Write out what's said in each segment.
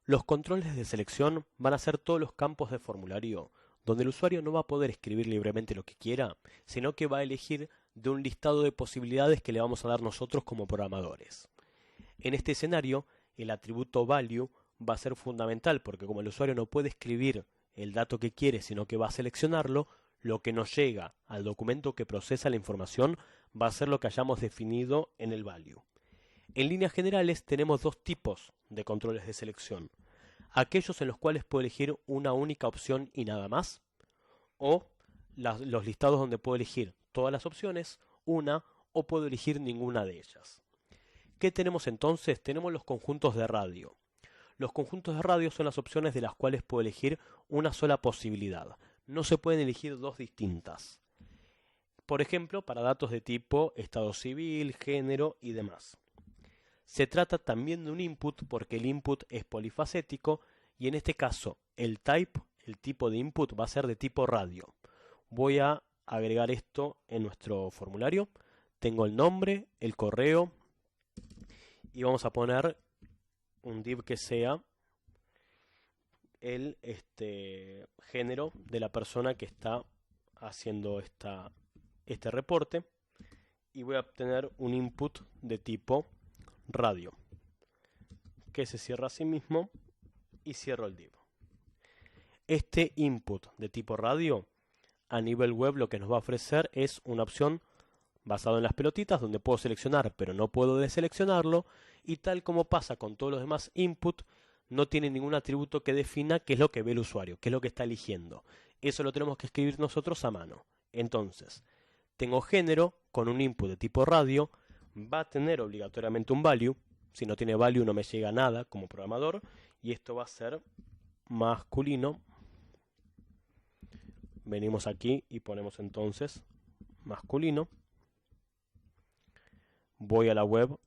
Los controles de selección van a ser todos los campos de formulario donde el usuario no va a poder escribir libremente lo que quiera, sino que va a elegir de un listado de posibilidades que le vamos a dar nosotros como programadores. En este escenario, el atributo value va a ser fundamental porque como el usuario no puede escribir el dato que quiere, sino que va a seleccionarlo, lo que nos llega al documento que procesa la información va a ser lo que hayamos definido en el value. En líneas generales tenemos dos tipos de controles de selección. Aquellos en los cuales puedo elegir una única opción y nada más, o los listados donde puedo elegir todas las opciones, una, o puedo elegir ninguna de ellas. ¿Qué tenemos entonces? Tenemos los conjuntos de radio. Los conjuntos de radio son las opciones de las cuales puedo elegir una sola posibilidad. No se pueden elegir dos distintas. Por ejemplo, para datos de tipo estado civil, género y demás. Se trata también de un input porque el input es polifacético y en este caso el type, el tipo de input, va a ser de tipo radio. Voy a agregar esto en nuestro formulario. Tengo el nombre, el correo y vamos a poner un div que sea el género de la persona que está haciendo este reporte y voy a obtener un input de tipo radio que se cierra a sí mismo y cierro el div. Este input de tipo radio a nivel web lo que nos va a ofrecer es una opción basada en las pelotitas donde puedo seleccionar pero no puedo deseleccionarlo y tal como pasa con todos los demás input no tiene ningún atributo que defina qué es lo que ve el usuario, qué es lo que está eligiendo. Eso lo tenemos que escribir nosotros a mano. Entonces, tengo género con un input de tipo radio, va a tener obligatoriamente un value, si no tiene value no me llega nada como programador, y esto va a ser masculino. Venimos aquí y ponemos entonces masculino. Voy a la web,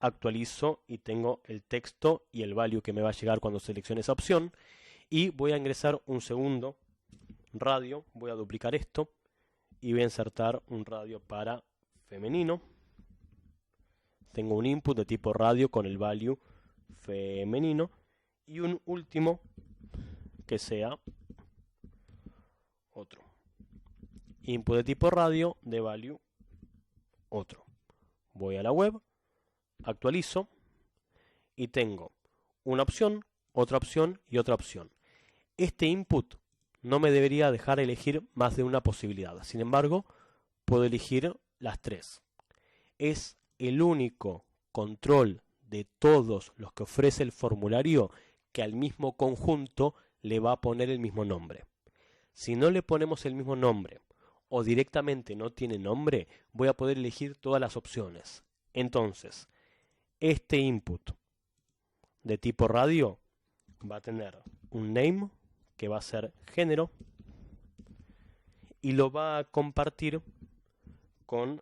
actualizo y tengo el texto y el value que me va a llegar cuando seleccione esa opción. Y voy a ingresar un segundo radio, voy a duplicar esto y voy a insertar un radio para femenino. Tengo un input de tipo radio con el value femenino y un último que sea otro. Input de tipo radio de value otro. Voy a la web, actualizo y tengo una opción, otra opción y otra opción. Este input no me debería dejar elegir más de una posibilidad. Sin embargo, puedo elegir las tres. Es el único control de todos los que ofrece el formulario que al mismo conjunto le va a poner el mismo nombre. Si no le ponemos el mismo nombre o directamente no tiene nombre, voy a poder elegir todas las opciones. Entonces, este input de tipo radio va a tener un name que va a ser género y lo va a compartir con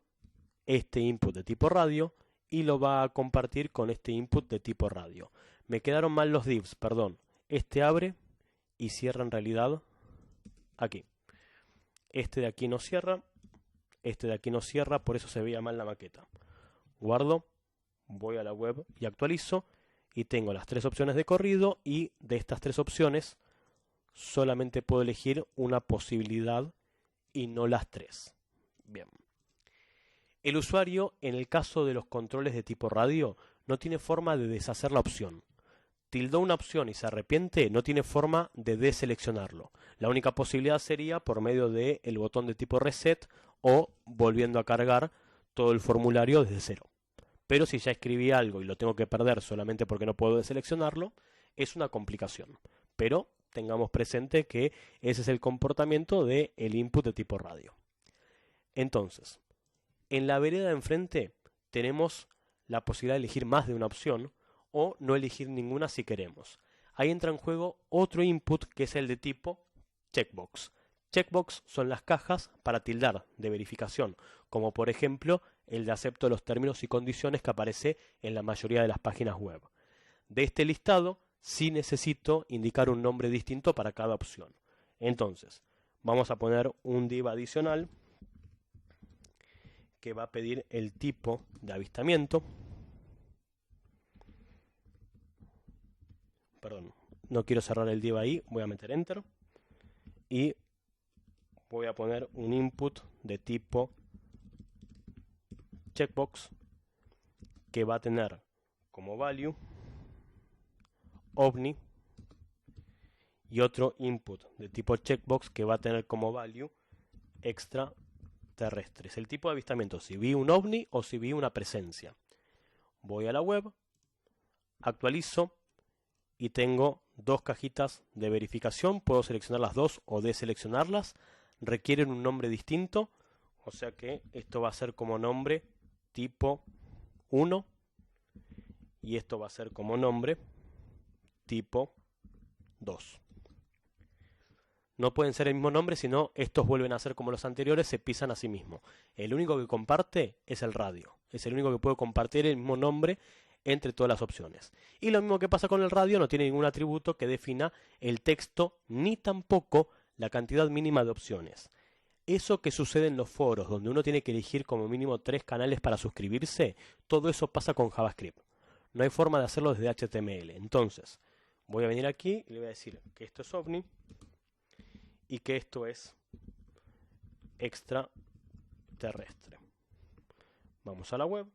este input de tipo radio y lo va a compartir con este input de tipo radio. Me quedaron mal los divs, perdón. Este abre y cierra en realidad aquí. Este de aquí no cierra, este de aquí no cierra, por eso se veía mal la maqueta. Guardo, voy a la web y actualizo y tengo las tres opciones de corrido y de estas tres opciones solamente puedo elegir una posibilidad y no las tres. Bien. El usuario, en el caso de los controles de tipo radio, no tiene forma de deshacer la opción. Tildó una opción y se arrepiente, no tiene forma de deseleccionarlo. La única posibilidad sería por medio del botón de tipo reset o volviendo a cargar todo el formulario desde cero. Pero si ya escribí algo y lo tengo que perder solamente porque no puedo deseleccionarlo, es una complicación. Pero tengamos presente que ese es el comportamiento del input de tipo radio. Entonces, en la vereda de enfrente tenemos la posibilidad de elegir más de una opción o no elegir ninguna si queremos. Ahí entra en juego otro input que es el de tipo checkbox. Checkbox son las cajas para tildar de verificación, como por ejemplo el de acepto los términos y condiciones que aparece en la mayoría de las páginas web. De este listado sí necesito indicar un nombre distinto para cada opción. Entonces, vamos a poner un div adicional que va a pedir el tipo de avistamiento. perdón, no quiero cerrar el div ahí, voy a meter enter y voy a poner un input de tipo checkbox que va a tener como value ovni y otro input de tipo checkbox que va a tener como value extraterrestre. Es el tipo de avistamiento, si vi un ovni o si vi una presencia. Voy a la web, actualizo y tengo dos cajitas de verificación. Puedo seleccionar las dos o deseleccionarlas. Requieren un nombre distinto, o sea que esto va a ser como nombre tipo 1 y esto va a ser como nombre tipo 2. No pueden ser el mismo nombre, sino estos vuelven a ser como los anteriores, se pisan a sí mismos. El único que comparte es el radio. Es el único que puede compartir el mismo nombre entre todas las opciones. Y lo mismo que pasa con el radio, no tiene ningún atributo que defina el texto ni tampoco la cantidad mínima de opciones. Eso que sucede en los foros, donde uno tiene que elegir como mínimo 3 canales para suscribirse, todo eso pasa con JavaScript. No hay forma de hacerlo desde HTML. Entonces, voy a venir aquí y le voy a decir que esto es ovni y que esto es extraterrestre. Vamos a la web,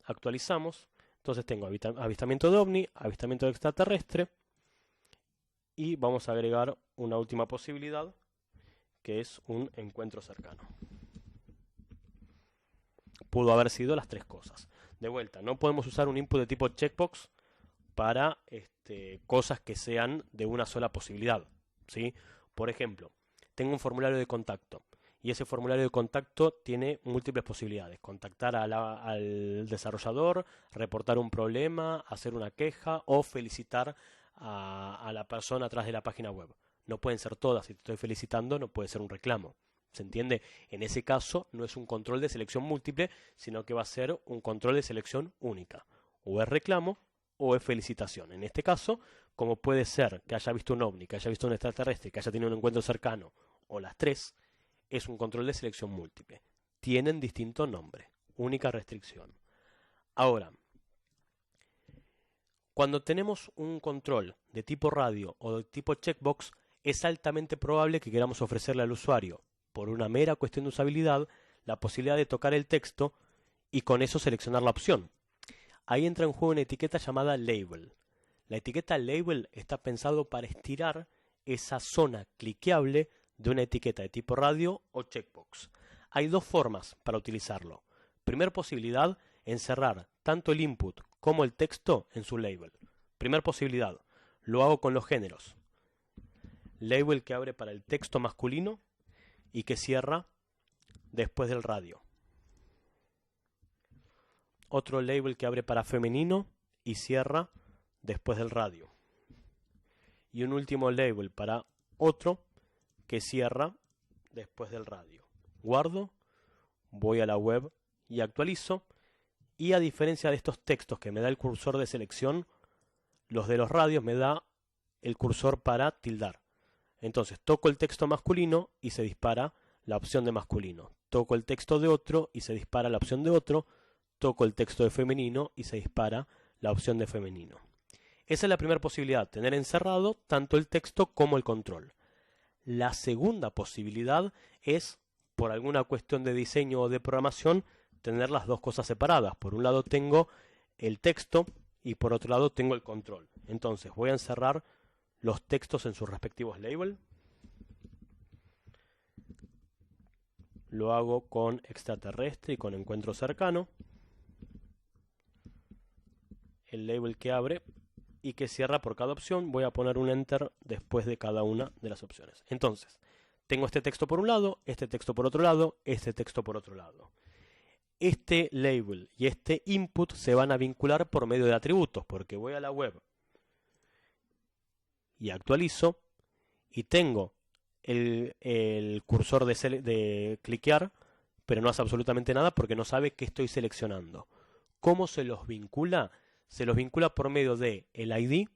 actualizamos. Entonces tengo avistamiento de ovni, avistamiento de extraterrestre y vamos a agregar una última posibilidad que es un encuentro cercano. Pudo haber sido las 3 cosas. De vuelta, no podemos usar un input de tipo checkbox para cosas que sean de una sola posibilidad, ¿sí? Por ejemplo, tengo un formulario de contacto y ese formulario de contacto tiene múltiples posibilidades. Contactar al desarrollador, reportar un problema, hacer una queja o felicitar a la persona atrás de la página web. No pueden ser todas, si te estoy felicitando no puede ser un reclamo. ¿Se entiende? En ese caso no es un control de selección múltiple, sino que va a ser un control de selección única. O es reclamo o es felicitación. En este caso, como puede ser que haya visto un ovni, que haya visto un extraterrestre, que haya tenido un encuentro cercano, o las 3, es un control de selección múltiple. Tienen distinto nombre, única restricción. Ahora, cuando tenemos un control de tipo radio o de tipo checkbox, es altamente probable que queramos ofrecerle al usuario, por una mera cuestión de usabilidad, la posibilidad de tocar el texto y con eso seleccionar la opción. Ahí entra en juego una etiqueta llamada label. La etiqueta label está pensado para estirar esa zona cliqueable de una etiqueta de tipo radio o checkbox. Hay 2 formas para utilizarlo. Primera posibilidad, encerrar tanto el input como el texto en su label. Primera posibilidad, lo hago con los géneros. Label que abre para el texto masculino y que cierra después del radio. Otro label que abre para femenino y cierra después del radio. Y un último label para otro que cierra después del radio. Guardo, voy a la web y actualizo. Y a diferencia de estos textos que me da el cursor de selección, los de los radios me da el cursor para tildar. Entonces toco el texto masculino y se dispara la opción de masculino. Toco el texto de otro y se dispara la opción de otro. Toco el texto de femenino y se dispara la opción de femenino. Esa es la primera posibilidad, tener encerrado tanto el texto como el control. La segunda posibilidad es, por alguna cuestión de diseño o de programación, tener las 2 cosas separadas. Por un lado tengo el texto y por otro lado tengo el control. Entonces voy a encerrar los textos en sus respectivos labels. Lo hago con extraterrestre y con encuentro cercano. El label que abre y que cierra por cada opción, voy a poner un enter después de cada una de las opciones. Entonces, tengo este texto por un lado, este texto por otro lado, este texto por otro lado. Este label y este input se van a vincular por medio de atributos, porque voy a la web y actualizo y tengo el cursor de cliquear, pero no hace absolutamente nada porque no sabe qué estoy seleccionando. ¿Cómo se los vincula? Se los vincula por medio de el ID,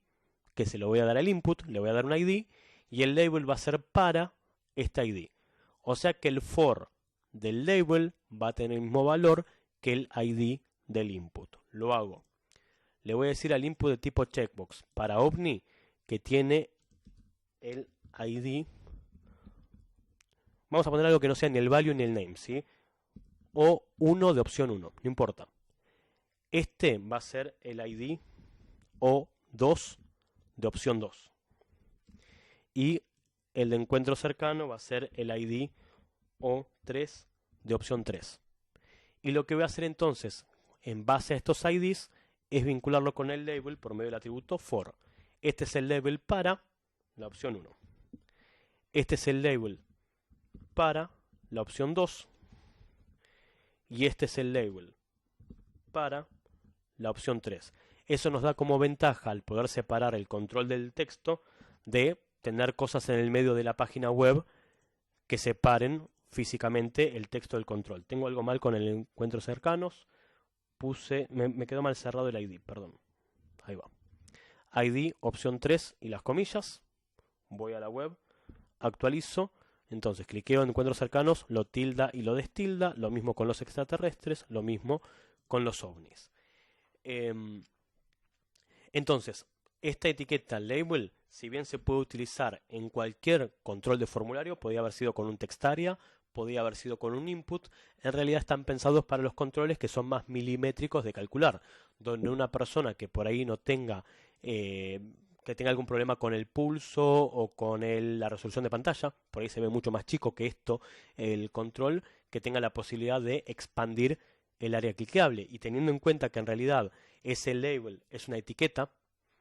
que se lo voy a dar al input, le voy a dar un ID, y el label va a ser para este ID. O sea que el for del label va a tener el mismo valor que el ID del input. Lo hago. Le voy a decir al input de tipo checkbox para ovni que tiene el ID. Vamos a poner algo que no sea ni el value ni el name, ¿sí? O 1 de opción 1, no importa. Este va a ser el ID o 2 de opción 2. Y el de encuentro cercano va a ser el ID o 3 de opción 3. Y lo que voy a hacer entonces, en base a estos IDs, es vincularlo con el label por medio del atributo for. Este es el label para la opción 1. Este es el label para la opción 2. Y este es el label para la opción 3. Eso nos da como ventaja al poder separar el control del texto de tener cosas en el medio de la página web que separen físicamente el texto del control. Tengo algo mal con el encuentro cercanos. Me quedó mal cerrado el ID, perdón. Ahí va. ID, opción 3 y las comillas. Voy a la web, actualizo. Entonces cliqueo en encuentros cercanos, lo tilda y lo destilda. Lo mismo con los extraterrestres, lo mismo con los ovnis. Entonces, esta etiqueta label, si bien se puede utilizar en cualquier control de formulario, podría haber sido con un textaria, podría haber sido con un input, en realidad están pensados para los controles que son más milimétricos de calcular, donde una persona que por ahí no tenga, que tenga algún problema con el pulso o con la resolución de pantalla, por ahí se ve mucho más chico que esto, el control, que tenga la posibilidad de expandir el área cliqueable. Y teniendo en cuenta que en realidad ese label es una etiqueta,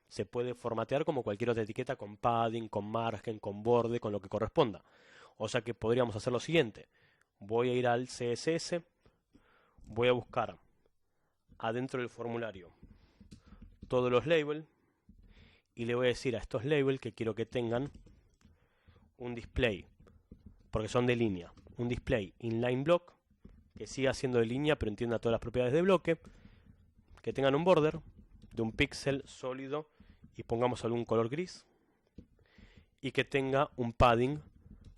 se puede formatear como cualquier otra etiqueta con padding, con margen, con borde, con lo que corresponda. O sea que podríamos hacer lo siguiente. Voy a ir al CSS, voy a buscar adentro del formulario todos los labels y le voy a decir a estos labels que quiero que tengan un display, porque son de línea, un display inline block que siga siendo de línea pero entienda todas las propiedades de bloque, que tengan un border de un píxel sólido y pongamos algún color gris, y que tenga un padding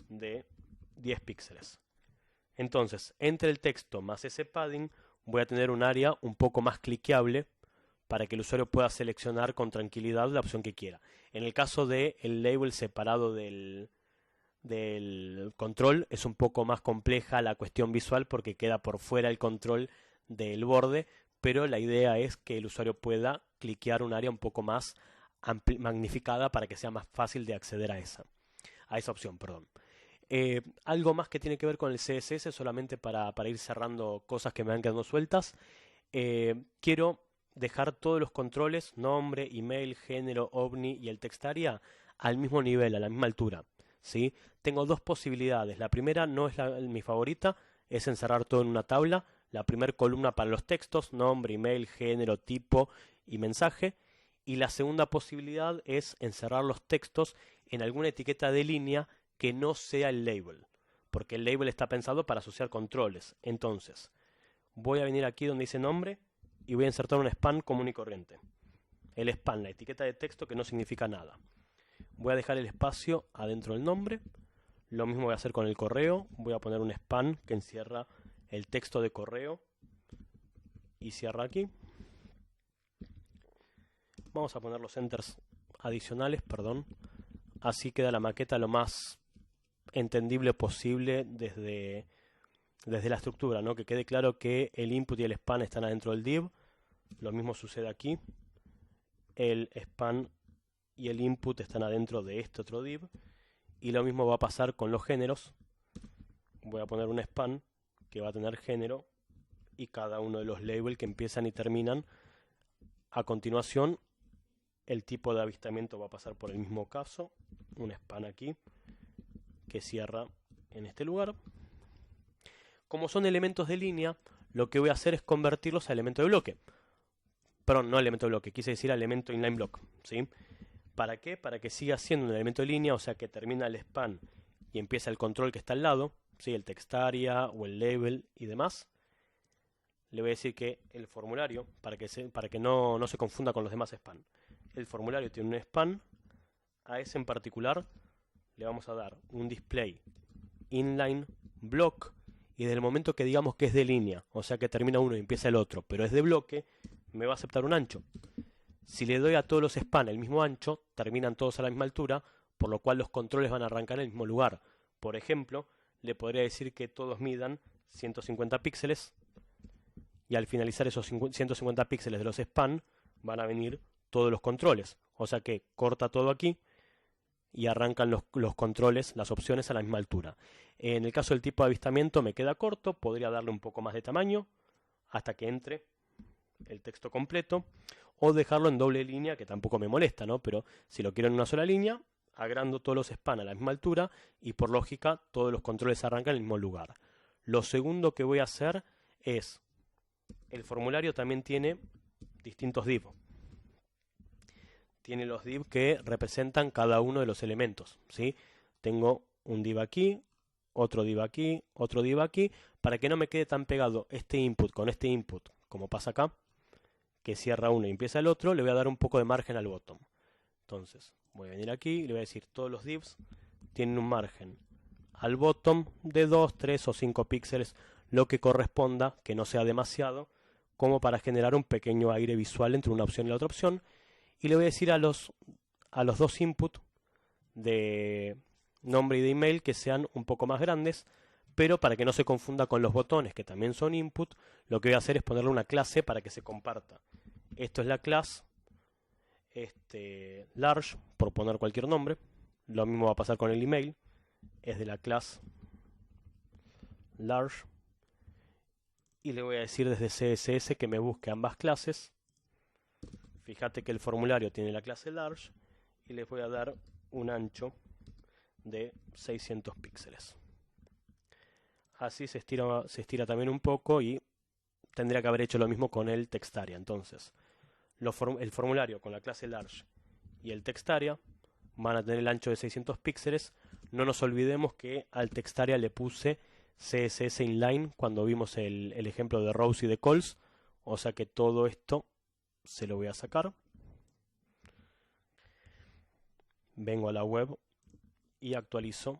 de 10 píxeles. Entonces, entre el texto más ese padding voy a tener un área un poco más cliqueable para que el usuario pueda seleccionar con tranquilidad la opción que quiera. En el caso del label separado del control es un poco más compleja la cuestión visual porque queda por fuera el control del borde, pero la idea es que el usuario pueda cliquear un área un poco más magnificada para que sea más fácil de acceder a esa opción, perdón. Algo más que tiene que ver con el CSS, solamente para ir cerrando cosas que me van quedando sueltas. Quiero dejar todos los controles, nombre, email, género, ovni y el textaria al mismo nivel, a la misma altura, ¿sí? Tengo dos posibilidades. La primera no es mi favorita, es encerrar todo en una tabla. La primera columna para los textos, nombre, email, género, tipo y mensaje. Y la segunda posibilidad es encerrar los textos en alguna etiqueta de línea que no sea el label, porque el label está pensado para asociar controles. Entonces, voy a venir aquí donde dice nombre y voy a insertar un span común y corriente. El span, la etiqueta de texto que no significa nada. Voy a dejar el espacio adentro del nombre. Lo mismo voy a hacer con el correo. Voy a poner un span que encierra el texto de correo y cierra aquí. Vamos a poner los enters adicionales, perdón. Así queda la maqueta lo más entendible posible desde la estructura, ¿no? Que quede claro que el input y el span están adentro del div. Lo mismo sucede aquí. El span y el input están adentro de este otro div. Y lo mismo va a pasar con los géneros. Voy a poner un span que va a tener género y cada uno de los labels que empiezan y terminan. A continuación, el tipo de avistamiento va a pasar por el mismo caso. Un span aquí que cierra en este lugar. Como son elementos de línea, lo que voy a hacer es convertirlos a elemento de bloque. Perdón, no a elemento de bloque, quise decir a elemento inline block, ¿sí? ¿Para qué? Para que siga siendo un elemento de línea, o sea que termina el span y empieza el control que está al lado, ¿sí? El textaria o el label y demás. Le voy a decir que el formulario, para que no se confunda con los demás span, el formulario tiene un span, a ese en particular le vamos a dar un display inline block, y desde el momento que digamos que es de línea, o sea que termina uno y empieza el otro, pero es de bloque, me va a aceptar un ancho. Si le doy a todos los span el mismo ancho, terminan todos a la misma altura, por lo cual los controles van a arrancar en el mismo lugar. Por ejemplo, le podría decir que todos midan 150 píxeles y al finalizar esos 150 píxeles de los span van a venir todos los controles. O sea que corta todo aquí y arrancan los controles, las opciones a la misma altura. En el caso del tipo de avistamiento me queda corto, podría darle un poco más de tamaño hasta que entre el texto completo, o dejarlo en doble línea, que tampoco me molesta, ¿no? Pero si lo quiero en una sola línea, agrando todos los span a la misma altura y por lógica todos los controles arrancan en el mismo lugar. Lo segundo que voy a hacer es, el formulario también tiene distintos div. Tiene los div que representan cada uno de los elementos, ¿sí? Tengo un div aquí, otro div aquí, otro div aquí, para que no me quede tan pegado este input con este input, como pasa acá, que cierra uno y empieza el otro, le voy a dar un poco de margen al bottom. Entonces, voy a venir aquí y le voy a decir, todos los divs tienen un margen al bottom de 2, 3 o 5 píxeles, lo que corresponda, que no sea demasiado, como para generar un pequeño aire visual entre una opción y la otra opción. Y le voy a decir a los dos input de nombre y de email que sean un poco más grandes, pero para que no se confunda con los botones, que también son input, lo que voy a hacer es ponerle una clase para que se comparta. Esto es la clase large, por poner cualquier nombre. Lo mismo va a pasar con el email. Es de la clase large. Y le voy a decir desde CSS que me busque ambas clases. Fíjate que el formulario tiene la clase large y les voy a dar un ancho de 600 píxeles. Así se estira también un poco y tendría que haber hecho lo mismo con el textarea. Entonces, el formulario con la clase large y el textarea van a tener el ancho de 600 píxeles. No nos olvidemos que al textarea le puse CSS inline cuando vimos el ejemplo de rows y de calls. O sea que todo esto se lo voy a sacar. Vengo a la web y actualizo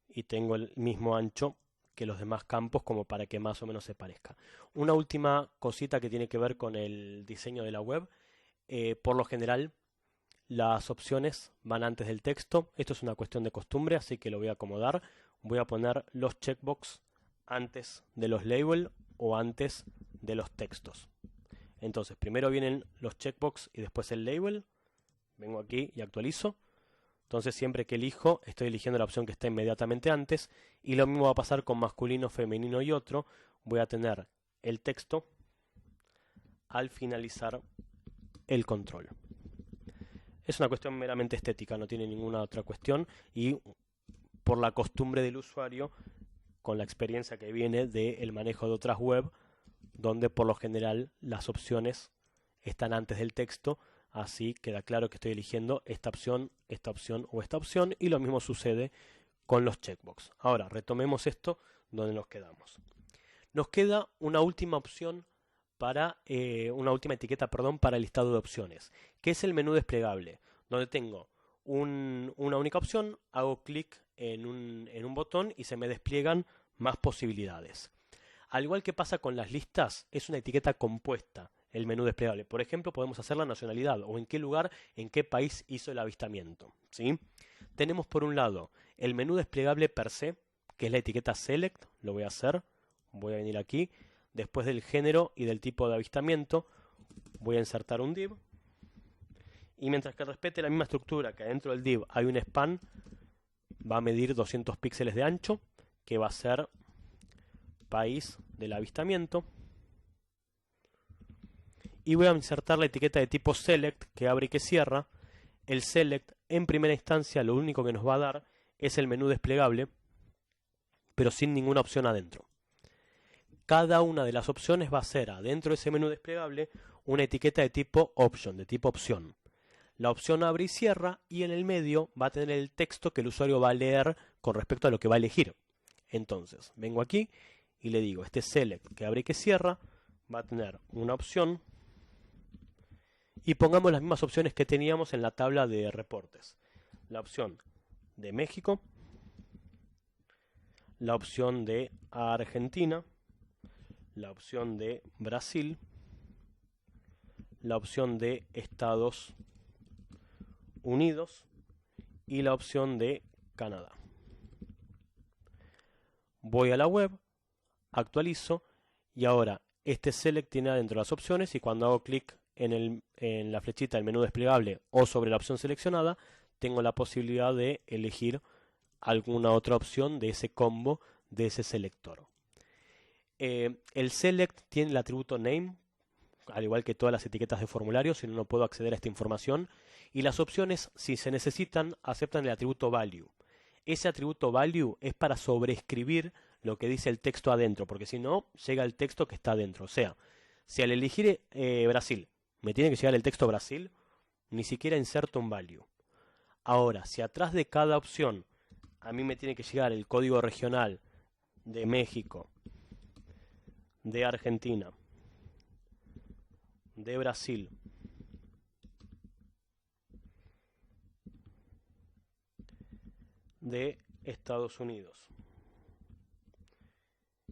y tengo el mismo ancho que los demás campos, como para que más o menos se parezca. Una última cosita que tiene que ver con el diseño de la web. Por lo general las opciones van antes del texto. Esto es una cuestión de costumbre, así que lo voy a acomodar. Voy a poner los checkbox antes de los labels o antes de los textos. Entonces primero vienen los checkbox y después el label. Vengo aquí y actualizo. Entonces siempre que elijo, estoy eligiendo la opción que está inmediatamente antes. Y lo mismo va a pasar con masculino, femenino y otro. Voy a tener el texto al finalizar el control. Es una cuestión meramente estética, no tiene ninguna otra cuestión. Y por la costumbre del usuario, con la experiencia que viene del manejo de otras web, donde por lo general las opciones están antes del texto. Así queda claro que estoy eligiendo esta opción o esta opción, y lo mismo sucede con los checkbox. Ahora retomemos esto donde nos quedamos. Nos queda una última opción una última etiqueta, para el listado de opciones, que es el menú desplegable, donde tengo una única opción, hago clic en un botón y se me despliegan más posibilidades. Al igual que pasa con las listas, es una etiqueta compuesta el menú desplegable. Por ejemplo, podemos hacer la nacionalidad o en qué lugar, en qué país hizo el avistamiento, ¿sí? Tenemos por un lado el menú desplegable per se, que es la etiqueta select. Lo voy a hacer, voy a venir aquí. Después del género y del tipo de avistamiento, voy a insertar un div. Y mientras que respete la misma estructura, que adentro del div hay un span, va a medir 200 píxeles de ancho, que va a ser país del avistamiento. Y voy a insertar la etiqueta de tipo select, que abre y que cierra. El select, en primera instancia, lo único que nos va a dar es el menú desplegable, pero sin ninguna opción adentro. Cada una de las opciones va a ser adentro de ese menú desplegable una etiqueta de tipo option, de tipo opción. La opción abre y cierra, y en el medio va a tener el texto que el usuario va a leer con respecto a lo que va a elegir. Entonces, vengo aquí y le digo, este select que abre y que cierra va a tener una opción, y pongamos las mismas opciones que teníamos en la tabla de reportes. La opción de México, la opción de Argentina, la opción de Brasil, la opción de Estados Unidos y la opción de Canadá. Voy a la web, actualizo y ahora este select tiene adentro las opciones y cuando hago clic en la flechita del menú desplegable o sobre la opción seleccionada, tengo la posibilidad de elegir alguna otra opción de ese combo de ese selector. El select tiene el atributo name, al igual que todas las etiquetas de formulario, si no, no puedo acceder a esta información. Y las opciones, si se necesitan, aceptan el atributo value. Ese atributo value es para sobreescribir lo que dice el texto adentro, porque si no, llega el texto que está adentro. O sea, si al elegir Brasil, me tiene que llegar el texto Brasil, ni siquiera inserto un value. Ahora, si atrás de cada opción a mí me tiene que llegar el código regional de México, de Argentina, de Brasil, de Estados Unidos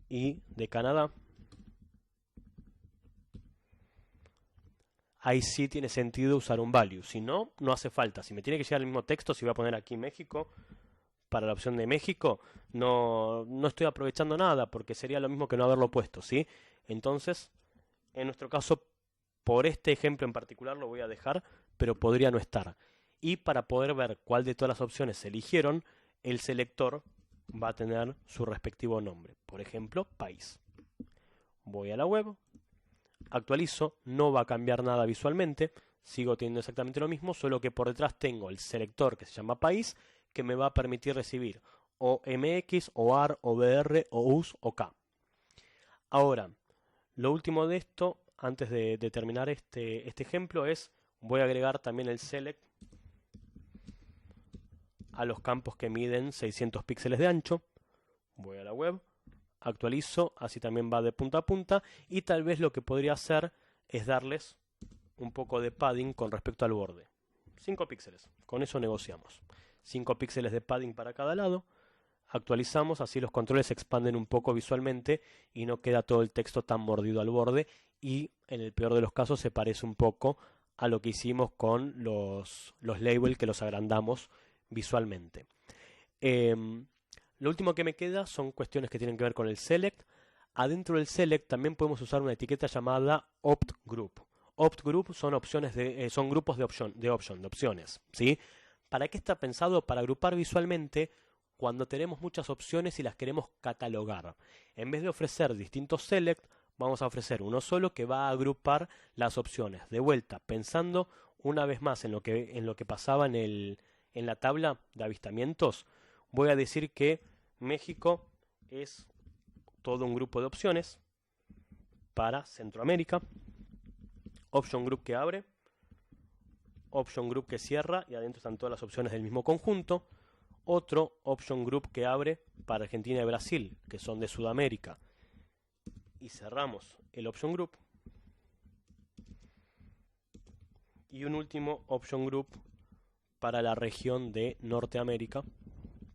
y de Canadá, ahí sí tiene sentido usar un value. Si no, no hace falta. Si me tiene que llegar el mismo texto, si voy a poner aquí México, para la opción de México, no estoy aprovechando nada, porque sería lo mismo que no haberlo puesto, ¿sí? Entonces, en nuestro caso, por este ejemplo en particular lo voy a dejar, pero podría no estar. Y para poder ver cuál de todas las opciones se eligieron, el selector va a tener su respectivo nombre. Por ejemplo, país. Voy a la web, actualizo, no va a cambiar nada visualmente, sigo teniendo exactamente lo mismo, solo que por detrás tengo el selector que se llama país, que me va a permitir recibir o MX, o AR, o BR, o US, o K. Ahora, lo último de esto, antes de terminar este ejemplo, es voy a agregar también el select a los campos que miden 600 píxeles de ancho. Voy a la web, actualizo, así también va de punta a punta, y tal vez lo que podría hacer es darles un poco de padding con respecto al borde. 5 píxeles, con eso negociamos. 5 píxeles de padding para cada lado, actualizamos, así los controles se expanden un poco visualmente y no queda todo el texto tan mordido al borde, y en el peor de los casos se parece un poco a lo que hicimos con los labels, que los agrandamos visualmente. Lo último que me queda son cuestiones que tienen que ver con el select. Adentro del select también podemos usar una etiqueta llamada opt group. Opt group son opciones son grupos de opciones, ¿sí? ¿Para qué está pensado? Para agrupar visualmente cuando tenemos muchas opciones y las queremos catalogar. En vez de ofrecer distintos select, vamos a ofrecer uno solo que va a agrupar las opciones. De vuelta, pensando una vez más en lo que pasaba en la tabla de avistamientos, voy a decir que México es todo un grupo de opciones para Centroamérica. Option Group que abre, Option Group que cierra, y adentro están todas las opciones del mismo conjunto. Otro Option Group que abre para Argentina y Brasil, que son de Sudamérica, y cerramos el Option Group. Y un último Option Group para la región de Norteamérica,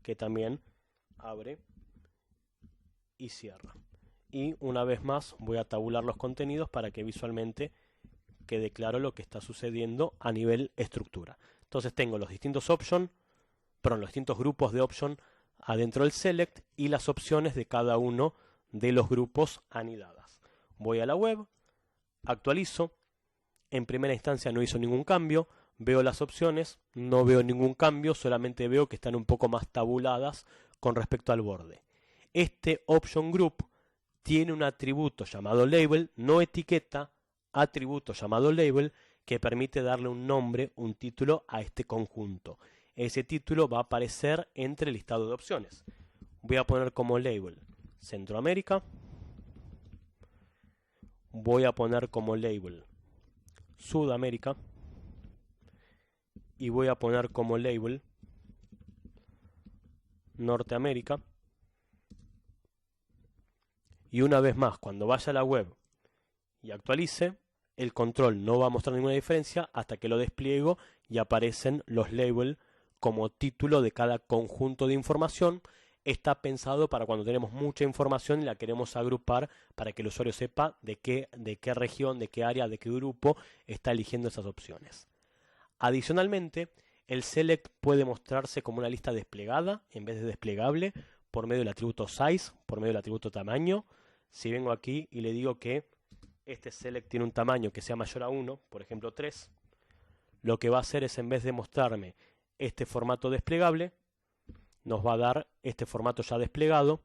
que también abre y cierra. Y una vez más voy a tabular los contenidos para que visualmente quede claro lo que está sucediendo a nivel estructura. Entonces tengo los distintos los distintos grupos de option adentro del select y las opciones de cada uno de los grupos anidadas. Voy a la web, actualizo, en primera instancia no hizo ningún cambio, veo las opciones, no veo ningún cambio, solamente veo que están un poco más tabuladas con respecto al borde. Este option group tiene un atributo llamado label, no etiqueta, atributo llamado label, que permite darle un nombre, un título a este conjunto. Ese título va a aparecer entre el listado de opciones. Voy a poner como label Centroamérica. Voy a poner como label Sudamérica. Y voy a poner como label Norteamérica. Y una vez más, cuando vaya a la web y actualice, el control no va a mostrar ninguna diferencia hasta que lo despliego y aparecen los labels como título de cada conjunto de información. está pensado para cuando tenemos mucha información y la queremos agrupar para que el usuario sepa de qué región, de qué área, de qué grupo está eligiendo esas opciones. Adicionalmente, el select puede mostrarse como una lista desplegada en vez de desplegable por medio del atributo size, por medio del atributo tamaño. Si vengo aquí y le digo que este select tiene un tamaño que sea mayor a 1, por ejemplo 3, lo que va a hacer es, en vez de mostrarme este formato desplegable, nos va a dar este formato ya desplegado,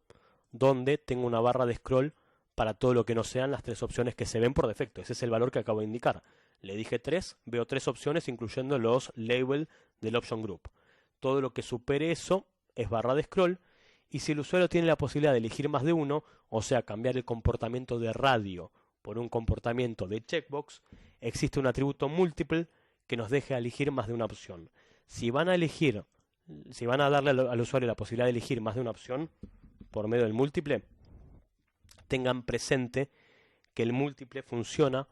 donde tengo una barra de scroll para todo lo que no sean las 3 opciones que se ven por defecto. Ese es el valor que acabo de indicar. Le dije 3, veo 3 opciones incluyendo los labels del option group. Todo lo que supere eso es barra de scroll, y si el usuario tiene la posibilidad de elegir más de uno, o sea, cambiar el comportamiento de radio por un comportamiento de checkbox, existe un atributo multiple que nos deja elegir más de una opción. Si van a darle al usuario la posibilidad de elegir más de una opción por medio del múltiple, tengan presente que el múltiple funciona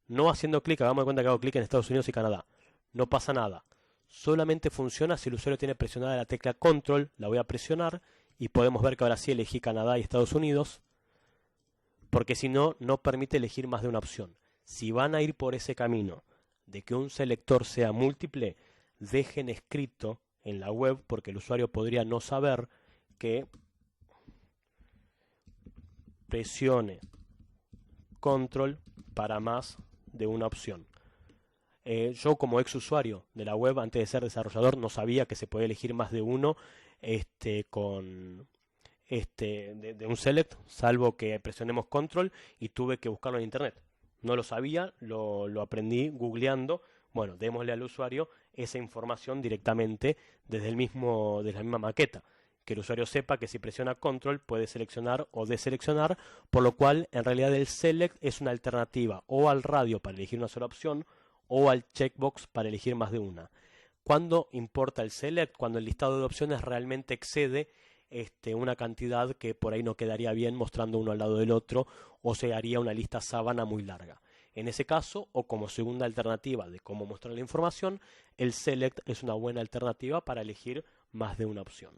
no haciendo clic. Hagamos de cuenta que hago clic en Estados Unidos y Canadá. No pasa nada. Solamente funciona si el usuario tiene presionada la tecla Control. La voy a presionar y podemos ver que ahora sí elegí Canadá y Estados Unidos, porque si no, no permite elegir más de una opción. Si van a ir por ese camino de que un selector sea múltiple, dejen escrito en la web, porque el usuario podría no saber, que presione Control para más de una opción. Yo, como ex usuario de la web, antes de ser desarrollador, no sabía que se podía elegir más de uno de un select, salvo que presionemos control, y tuve que buscarlo en internet. No lo sabía, lo aprendí googleando. Bueno, démosle al usuario esa información directamente desde la misma maqueta, que el usuario sepa que si presiona control puede seleccionar o deseleccionar, por lo cual en realidad el select es una alternativa o al radio para elegir una sola opción, o al checkbox para elegir más de una. ¿Cuándo importa el select? Cuando el listado de opciones realmente excede una cantidad que por ahí no quedaría bien mostrando uno al lado del otro, o se haría una lista sábana muy larga. En ese caso, o como segunda alternativa de cómo mostrar la información, el select es una buena alternativa para elegir más de una opción.